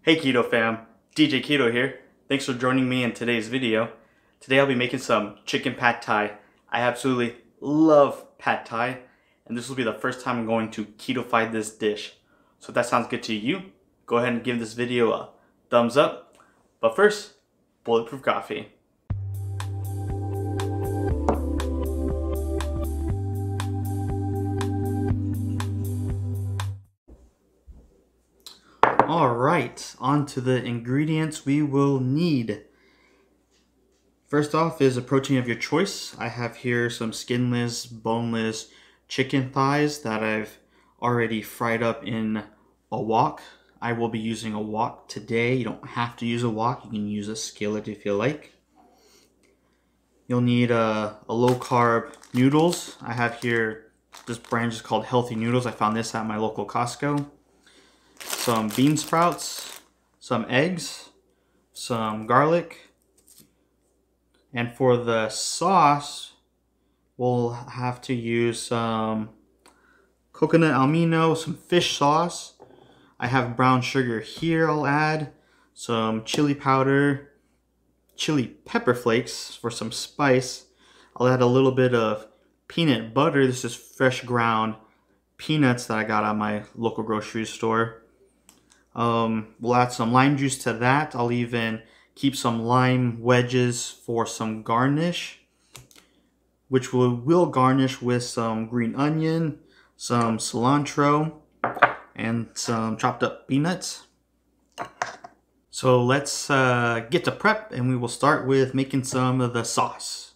Hey Keto fam, DJ Keto here. Thanks for joining me in today's video. Today I'll be making some chicken pad thai. I absolutely love pad thai, and this will be the first time I'm going to keto-fy this dish. So if that sounds good to you, go ahead and give this video a thumbs up. But first, bulletproof coffee. Alright, on to the ingredients we will need. First off is a protein of your choice. I have here some skinless, boneless chicken thighs that I've already fried up in a wok. I will be using a wok today. You don't have to use a wok. You can use a skillet if you like. You'll need a low-carb noodles. I have here, this brand is called Healthy Noodles. I found this at my local Costco. Some bean sprouts, some eggs, some garlic, and for the sauce, we'll have to use some coconut amino, some fish sauce. I have brown sugar here I'll add, some chili powder, chili pepper flakes for some spice. I'll add a little bit of peanut butter. This is fresh ground peanuts that I got at my local grocery store. We'll add some lime juice to that. I'll even keep some lime wedges for some garnish, which we'll garnish with some green onion, some cilantro, and some chopped up peanuts. So let's get to prep, and we will start with making some of the sauce.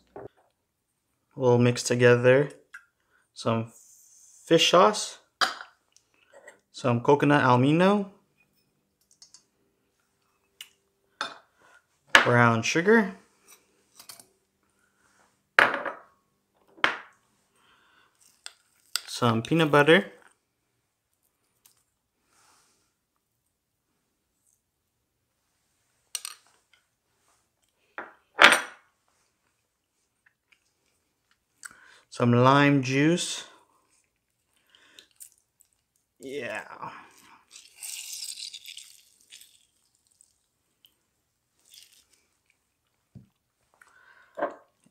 We'll mix together some fish sauce, some coconut amino, brown sugar, some peanut butter, some lime juice,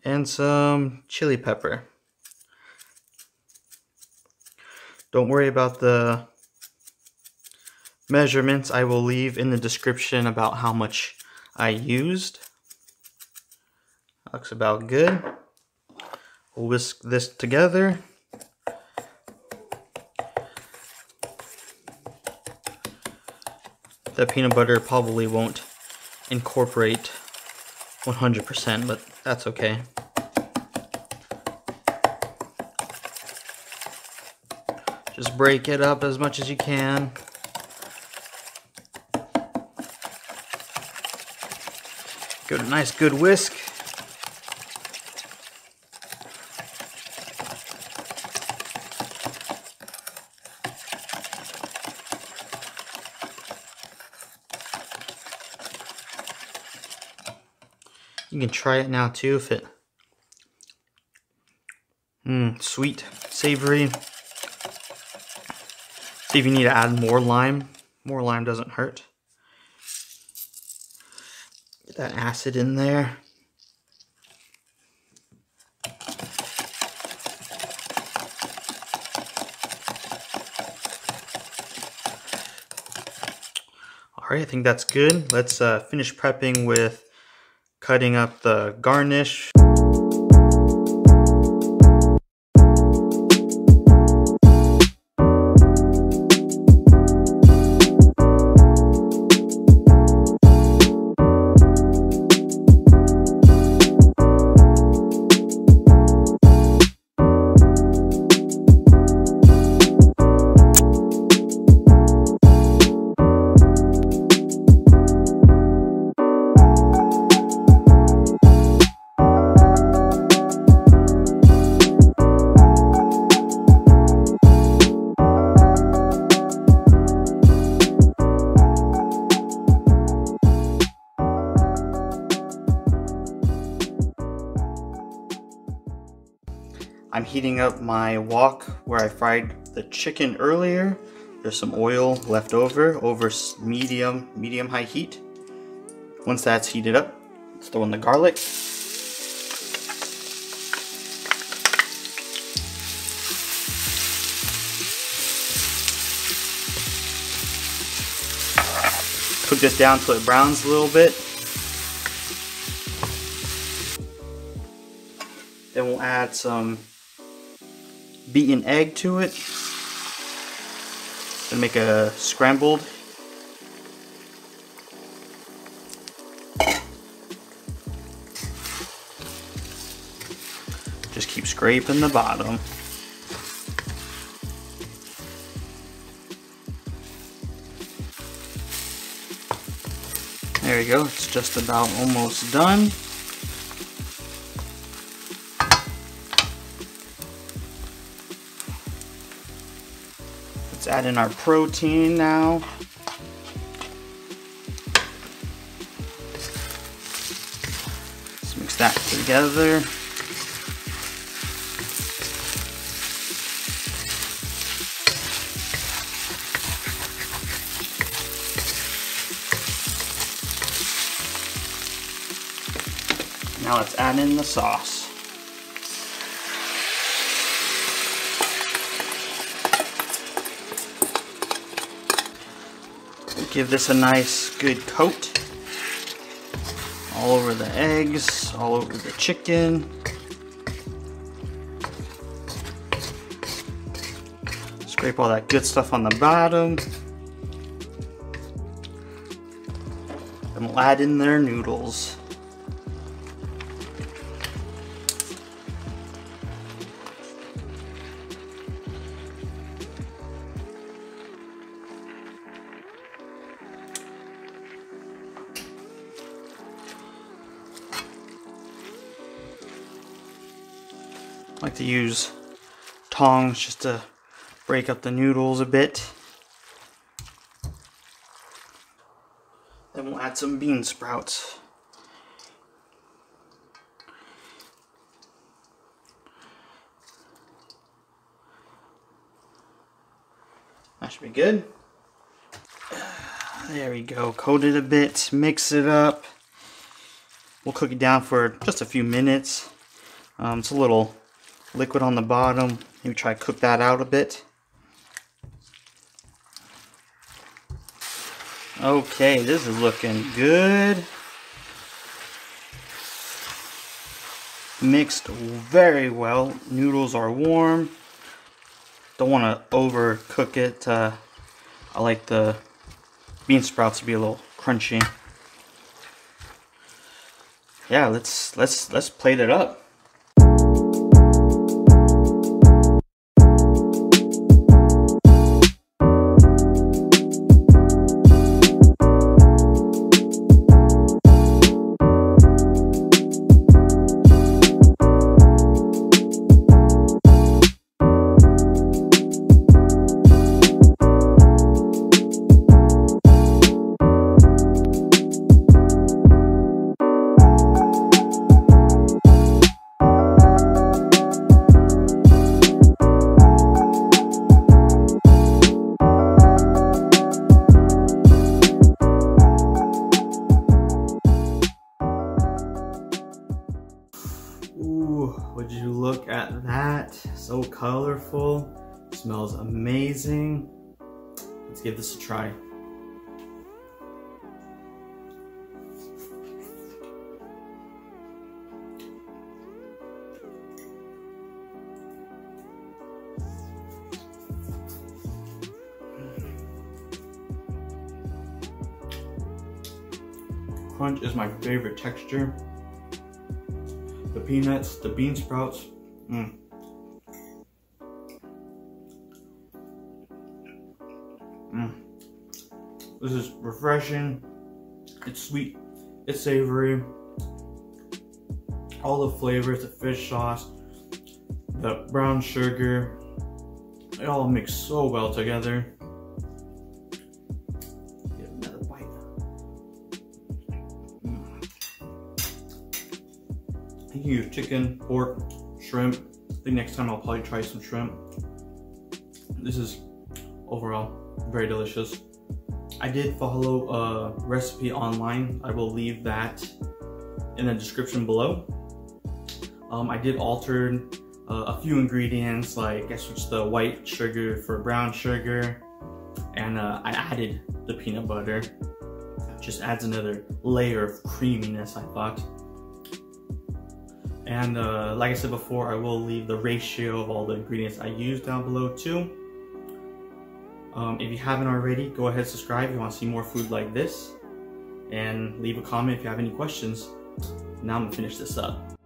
and some chili pepper. Don't worry about the measurements. I will leave in the description about how much I used. Looks about good. We'll whisk this together. The peanut butter probably won't incorporate 100%, but that's okay. Just break it up as much as you can. Give it a nice good whisk. You can try it now too if it sweet, savory. See if you need to add more lime. More lime doesn't hurt. Get that acid in there. Alright, I think that's good. Let's finish prepping with cutting up the garnish. I'm heating up my wok where I fried the chicken earlier. There's some oil left over medium high heat. Once that's heated up, let's throw in the garlic. Cook this down till it browns a little bit. Then we'll add some beaten egg to it and make a scrambled. Just keep scraping the bottom. There we go, it's just about almost done. Let's add in our protein now. Let's mix that together. Now let's add in the sauce. Give this a nice good coat. All over the eggs, all over the chicken. Scrape all that good stuff on the bottom. And we'll add in their noodles. I like to use tongs just to break up the noodles a bit. Then we'll add some bean sprouts. That should be good. There we go, coat it a bit, mix it up. We'll cook it down for just a few minutes. It's a little liquid on the bottom. Maybe try to cook that out a bit. Okay, this is looking good. Mixed very well. Noodles are warm. Don't want to overcook it. I like the bean sprouts to be a little crunchy. Yeah, let's plate it up. Ooh, would you look at that? So colorful, smells amazing. Let's give this a try. Crunch is my favorite texture. The peanuts, the bean sprouts. This is refreshing. It's sweet. It's savory. All the flavors, the fish sauce, the brown sugar, it all mix so well together. Get another bite. You can use chicken, pork, shrimp. I think next time I'll probably try some shrimp. This is overall, very delicious. I did follow a recipe online. I will leave that in the description below. I did alter a few ingredients, like I switched the white sugar for brown sugar, and I added the peanut butter. Just adds another layer of creaminess, I thought. And like I said before, I will leave the ratio of all the ingredients I used down below too. If you haven't already, go ahead and subscribe if you want to see more food like this. And leave a comment if you have any questions. Now I'm gonna finish this up.